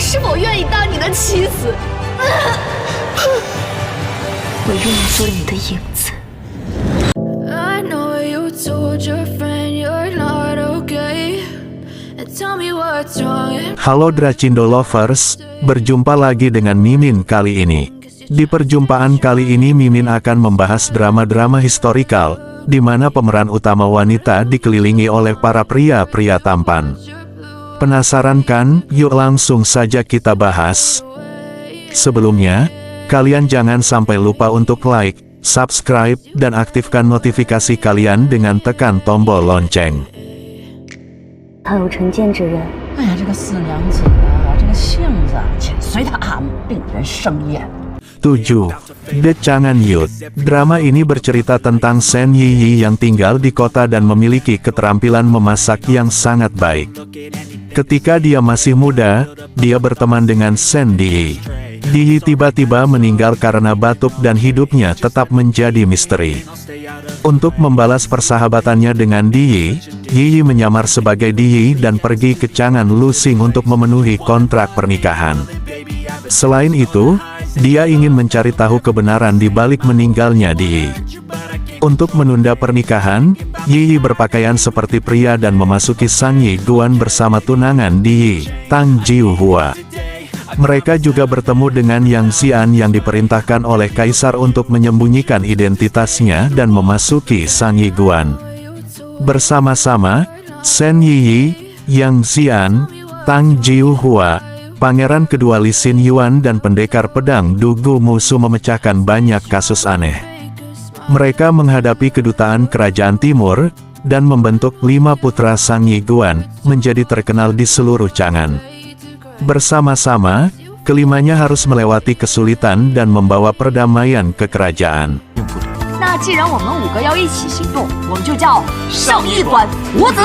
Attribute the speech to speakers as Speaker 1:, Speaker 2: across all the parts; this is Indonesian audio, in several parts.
Speaker 1: 是否愿意当你的妻子？
Speaker 2: 我愿意做你的影子。
Speaker 3: I know you told your friend you're not okay. And tell me what's wrong.
Speaker 4: Halo Dracindo Lovers, berjumpa lagi dengan Mimin kali ini. Di perjumpaan kali ini Mimin akan membahas drama-drama historikal, di mana pemeran utama wanita dikelilingi oleh para pria-pria tampan. Penasaran kan? Yuk langsung saja kita bahas. Sebelumnya, kalian jangan sampai lupa untuk like, subscribe, dan aktifkan notifikasi kalian dengan tekan tombol lonceng.
Speaker 2: 他有成见之人。
Speaker 5: 哎呀，这个四娘子啊，这个性子，请随她，令人生厌。
Speaker 4: 7. The Chang'an Youth. Drama ini bercerita tentang Shen Yiyi yang tinggal di kota dan memiliki keterampilan memasak yang sangat baik. Ketika dia masih muda, dia berteman dengan Shen Diyi. Diyi tiba-tiba meninggal karena batuk dan hidupnya tetap menjadi misteri. Untuk membalas persahabatannya dengan Diyi, Yiyi menyamar sebagai Diyi dan pergi ke Chang'an Lusing untuk memenuhi kontrak pernikahan. Selain itu, dia ingin mencari tahu kebenaran di balik meninggalnya Diyi. Untuk menunda pernikahan, Yiyi berpakaian seperti pria dan memasuki Sangye Guan bersama tunangan Diyi, Tang Jiuhua. Mereka juga bertemu dengan Yang Xian yang diperintahkan oleh kaisar untuk menyembunyikan identitasnya dan memasuki Sangye Guan. Bersama-sama, Shen Yiyi, Yang Xian, Tang Jiuhua, Pangeran kedua Li Xin Yuan dan pendekar pedang Du Gu Musu memecahkan banyak kasus aneh. Mereka menghadapi kedutaan kerajaan timur, dan membentuk 5 putra Sangye Guan, menjadi terkenal di seluruh Chang'an. Bersama-sama, kelimanya harus melewati kesulitan dan membawa perdamaian ke kerajaan.
Speaker 1: 那既然我们5个要一起行动，我们就叫上一管五子。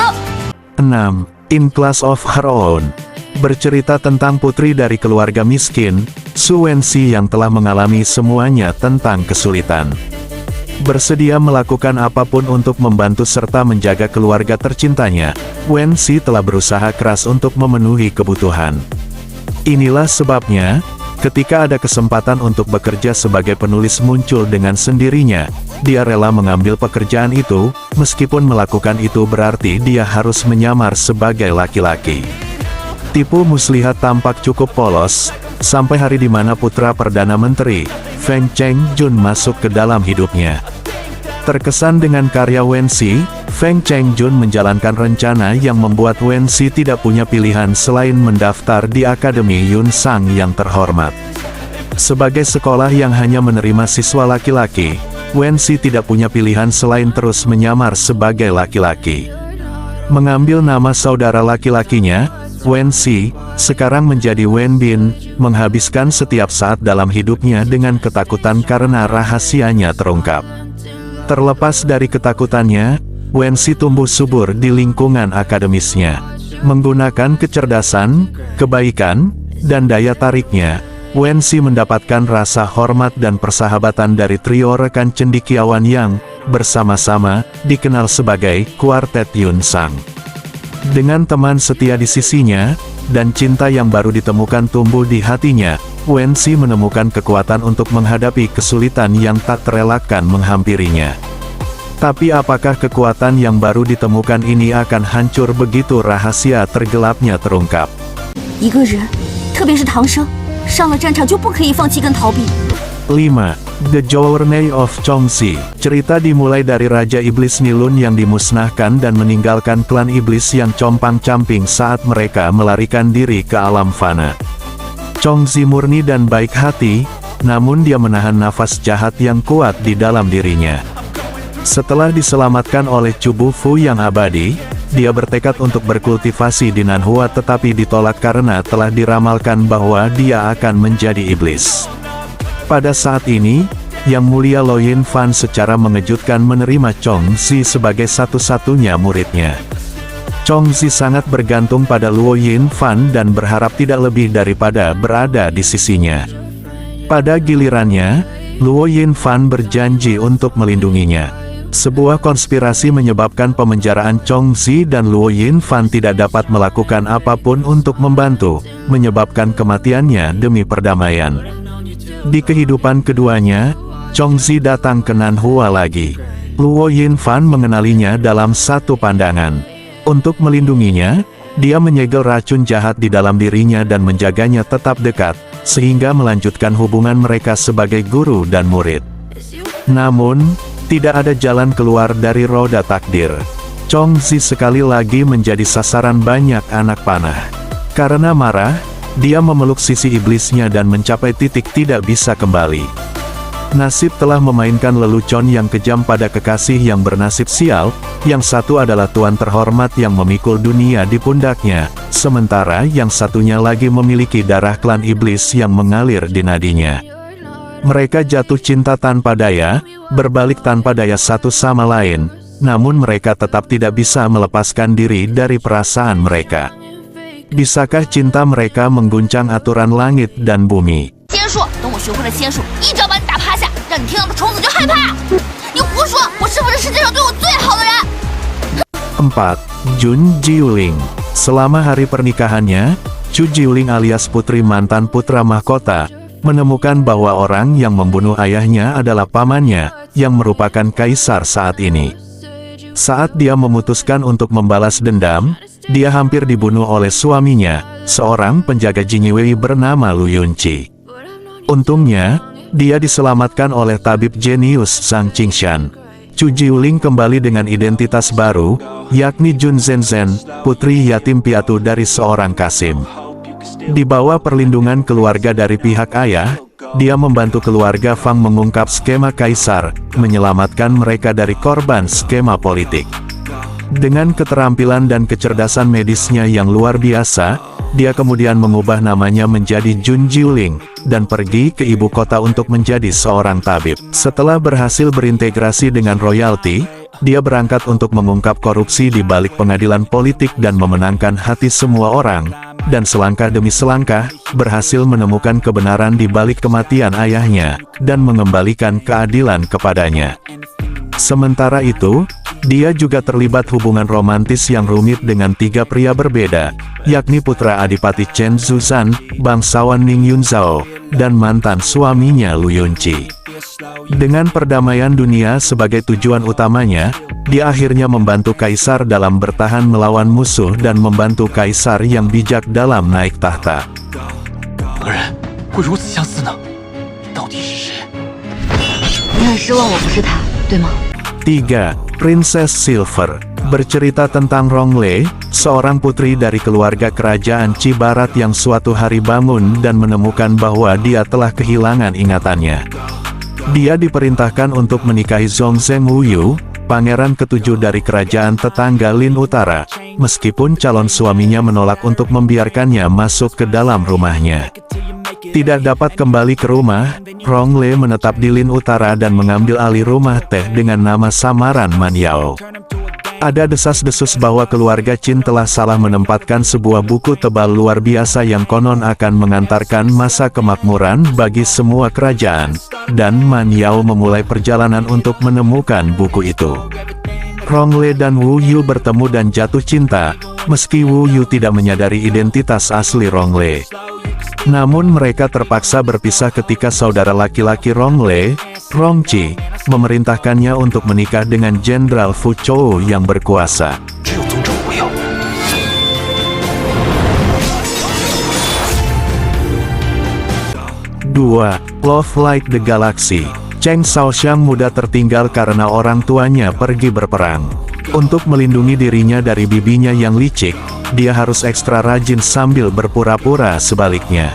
Speaker 4: 6. In Class of Her Own. Bercerita tentang putri dari keluarga miskin, Su Wenxi yang telah mengalami semuanya tentang kesulitan. Bersedia melakukan apapun untuk membantu serta menjaga keluarga tercintanya, Wenxi telah berusaha keras untuk memenuhi kebutuhan. Inilah sebabnya, ketika ada kesempatan untuk bekerja sebagai penulis muncul dengan sendirinya, dia rela mengambil pekerjaan itu, meskipun melakukan itu berarti dia harus menyamar sebagai laki-laki. Tipu muslihat tampak cukup polos, sampai hari di mana putra Perdana Menteri, Feng Chengjun masuk ke dalam hidupnya. Terkesan dengan karya Wenxi, Feng Chengjun menjalankan rencana yang membuat Wenxi tidak punya pilihan selain mendaftar di Akademi Yunsang yang terhormat. Sebagai sekolah yang hanya menerima siswa laki-laki, Wenxi tidak punya pilihan selain terus menyamar sebagai laki-laki. Mengambil nama saudara laki-lakinya, Wenxi, sekarang menjadi Wenbin, menghabiskan setiap saat dalam hidupnya dengan ketakutan karena rahasianya terungkap. Terlepas dari ketakutannya, Wenxi tumbuh subur di lingkungan akademisnya. Menggunakan kecerdasan, kebaikan, dan daya tariknya, Wenxi mendapatkan rasa hormat dan persahabatan dari trio rekan cendekiawan yang, bersama-sama, dikenal sebagai Kuartet Yunsang. Dengan teman setia di sisinya, dan cinta yang baru ditemukan tumbuh di hatinya, Wenxi menemukan kekuatan untuk menghadapi kesulitan yang tak terelakkan menghampirinya. Tapi apakah kekuatan yang baru ditemukan ini akan hancur begitu rahasia tergelapnya terungkap?
Speaker 2: 一个人，特别是唐僧，上了战场就不可以放弃跟逃避。
Speaker 4: 5. The Journey of Chongxi. Cerita dimulai dari Raja Iblis Nilun yang dimusnahkan dan meninggalkan klan iblis yang compang-camping saat mereka melarikan diri ke alam fana. Chongxi murni dan baik hati, namun dia menahan nafas jahat yang kuat di dalam dirinya. Setelah diselamatkan oleh Cubu Fu yang abadi, dia bertekad untuk berkultivasi di Nanhua tetapi ditolak karena telah diramalkan bahwa dia akan menjadi iblis. Pada saat ini, Yang Mulia Lo Yin Fan secara mengejutkan menerima Chongxi sebagai satu-satunya muridnya. Chongxi sangat bergantung pada Luo Yin Fan dan berharap tidak lebih daripada berada di sisinya. Pada gilirannya, Luo Yin Fan berjanji untuk melindunginya. Sebuah konspirasi menyebabkan pemenjaraan Chong Zi dan Luo Yinfan tidak dapat melakukan apapun untuk membantu, menyebabkan kematiannya demi perdamaian. Di kehidupan keduanya, Chong Zi datang ke Nanhua lagi. Luo Yinfan mengenalinya dalam satu pandangan. Untuk melindunginya, dia menyegel racun jahat di dalam dirinya dan menjaganya tetap dekat, sehingga melanjutkan hubungan mereka sebagai guru dan murid. Namun, tidak ada jalan keluar dari roda takdir. Chong Zi sekali lagi menjadi sasaran banyak anak panah. Karena marah, dia memeluk sisi iblisnya dan mencapai titik tidak bisa kembali. Nasib telah memainkan lelucon yang kejam pada kekasih yang bernasib sial. Yang satu adalah tuan terhormat yang memikul dunia di pundaknya, sementara yang satunya lagi memiliki darah klan iblis yang mengalir di nadinya. Mereka jatuh cinta tanpa daya, berbalik tanpa daya satu sama lain, namun mereka tetap tidak bisa melepaskan diri dari perasaan mereka. Bisakah cinta mereka mengguncang aturan langit dan bumi?
Speaker 1: 仙术，等我学会了仙术，一脚把你打趴下，让你听到的虫子就害怕。你胡说，我是不是世界上对我最好的人？
Speaker 4: 4. Jun Jiuling. Selama hari pernikahannya, Chu Jiuling alias putri mantan putra mahkota, menemukan bahwa orang yang membunuh ayahnya adalah pamannya, yang merupakan kaisar saat ini. Saat dia memutuskan untuk membalas dendam, dia hampir dibunuh oleh suaminya, seorang penjaga Jinyiwei bernama Lu Yunqi. Untungnya, dia diselamatkan oleh tabib jenius Zhang Qingshan. Chu Jiuling kembali dengan identitas baru, yakni Jun Zhenzhen, putri yatim piatu dari seorang kasim. Di bawah perlindungan keluarga dari pihak ayah, dia membantu keluarga Fang mengungkap skema kaisar, menyelamatkan mereka dari korban skema politik. Dengan keterampilan dan kecerdasan medisnya yang luar biasa, dia kemudian mengubah namanya menjadi Jun Jiuling, dan pergi ke ibu kota untuk menjadi seorang tabib. Setelah berhasil berintegrasi dengan royalti, dia berangkat untuk mengungkap korupsi di balik pengadilan politik dan memenangkan hati semua orang, dan selangkah demi selangkah, berhasil menemukan kebenaran di balik kematian ayahnya, dan mengembalikan keadilan kepadanya. Sementara itu, dia juga terlibat hubungan romantis yang rumit dengan 3 pria berbeda, yakni putra Adipati Chen Zuzan, bangsawan Ning Yunzhao, dan mantan suaminya Lu Yunqi. Dengan perdamaian dunia sebagai tujuan utamanya, dia akhirnya membantu kaisar dalam bertahan melawan musuh dan membantu kaisar yang bijak dalam naik tahta. 3. Princess Silver. Bercerita tentang Rongle, seorang putri dari keluarga kerajaan Qi Barat yang suatu hari bangun dan menemukan bahwa dia telah kehilangan ingatannya. Dia diperintahkan untuk menikahi Zhongzheng Wuyu, pangeran ketujuh dari kerajaan tetangga Lin Utara, meskipun calon suaminya menolak untuk membiarkannya masuk ke dalam rumahnya. Tidak dapat kembali ke rumah, Rongle menetap di Lin Utara dan mengambil alih rumah teh dengan nama samaran Man Yao. Ada desas-desus bahwa keluarga Qin telah salah menempatkan sebuah buku tebal luar biasa yang konon akan mengantarkan masa kemakmuran bagi semua kerajaan, dan Man Yao memulai perjalanan untuk menemukan buku itu. Rongle dan Wu Yu bertemu dan jatuh cinta, meski Wu Yu tidak menyadari identitas asli Rongle. Namun mereka terpaksa berpisah ketika saudara laki-laki Rongle, Rongqi, memerintahkannya untuk menikah dengan Jenderal Fu Chou yang berkuasa. 2. Love Like the Galaxy. Cheng Shaoxiang muda tertinggal karena orang tuanya pergi berperang. Untuk melindungi dirinya dari bibinya yang licik, dia harus ekstra rajin sambil berpura-pura sebaliknya.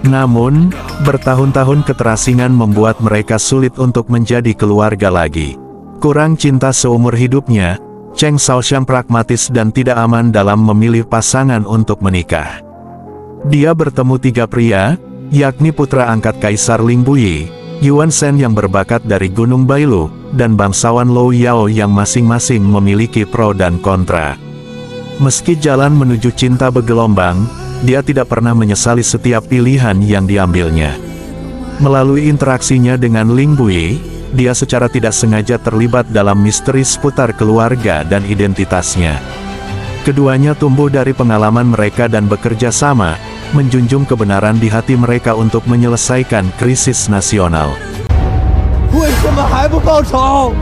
Speaker 4: Namun, bertahun-tahun keterasingan membuat mereka sulit untuk menjadi keluarga lagi. Kurang cinta seumur hidupnya, Cheng Shaoxiang pragmatis dan tidak aman dalam memilih pasangan untuk menikah. Dia bertemu 3 pria, yakni putra angkat Kaisar Ling Buyi, Yuan Shen yang berbakat dari Gunung Bailu, dan bangsawan Lou Yao yang masing-masing memiliki pro dan kontra. Meski jalan menuju cinta bergelombang, dia tidak pernah menyesali setiap pilihan yang diambilnya. Melalui interaksinya dengan Ling Buyi, dia secara tidak sengaja terlibat dalam misteri seputar keluarga dan identitasnya. Keduanya tumbuh dari pengalaman mereka dan bekerja sama, menjunjung kebenaran di hati mereka untuk menyelesaikan krisis nasional.
Speaker 6: 为什么还不报仇？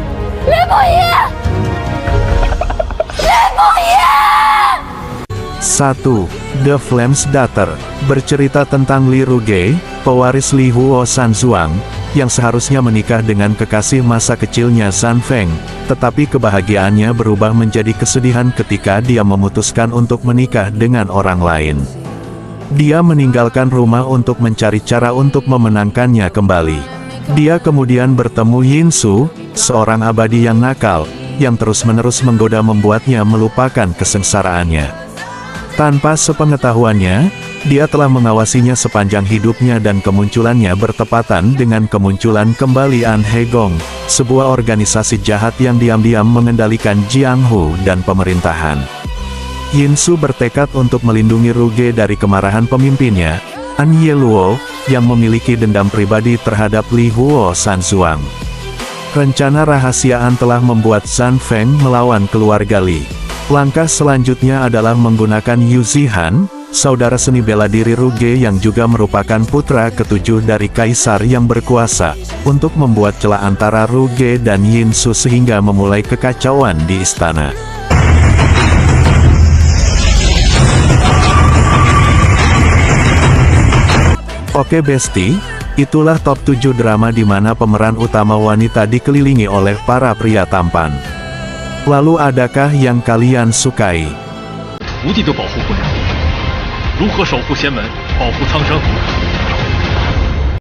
Speaker 4: 1. The Flames Daughter, bercerita tentang Li Ruge, pewaris Li Huo Sanzuang, yang seharusnya menikah dengan kekasih masa kecilnya Zhan Feng, tetapi kebahagiaannya berubah menjadi kesedihan ketika dia memutuskan untuk menikah dengan orang lain. Dia meninggalkan rumah untuk mencari cara untuk memenangkannya kembali. Dia kemudian bertemu Yin Su, seorang abadi yang nakal, yang terus-menerus menggoda membuatnya melupakan kesengsaraannya. Tanpa sepengetahuannya, dia telah mengawasinya sepanjang hidupnya dan kemunculannya bertepatan dengan kemunculan kembali An Hegong, sebuah organisasi jahat yang diam-diam mengendalikan Jianghu dan pemerintahan. Yin Su bertekad untuk melindungi Ruge dari kemarahan pemimpinnya, An Yeluo, yang memiliki dendam pribadi terhadap Li Huo Sanzuang. Rencana rahasia An telah membuat Zhan Feng melawan keluarga Li. Langkah selanjutnya adalah menggunakan Yu Zihan, saudara seni bela diri Ruge yang juga merupakan putra ketujuh dari kaisar yang berkuasa, untuk membuat celah antara Ruge dan Yin Su sehingga memulai kekacauan di istana. Oke Besti, itulah top 7 drama di mana pemeran utama wanita dikelilingi oleh para pria tampan. Lalu adakah yang kalian sukai?
Speaker 7: 无地都保护不了，如何守护仙门，保护苍生？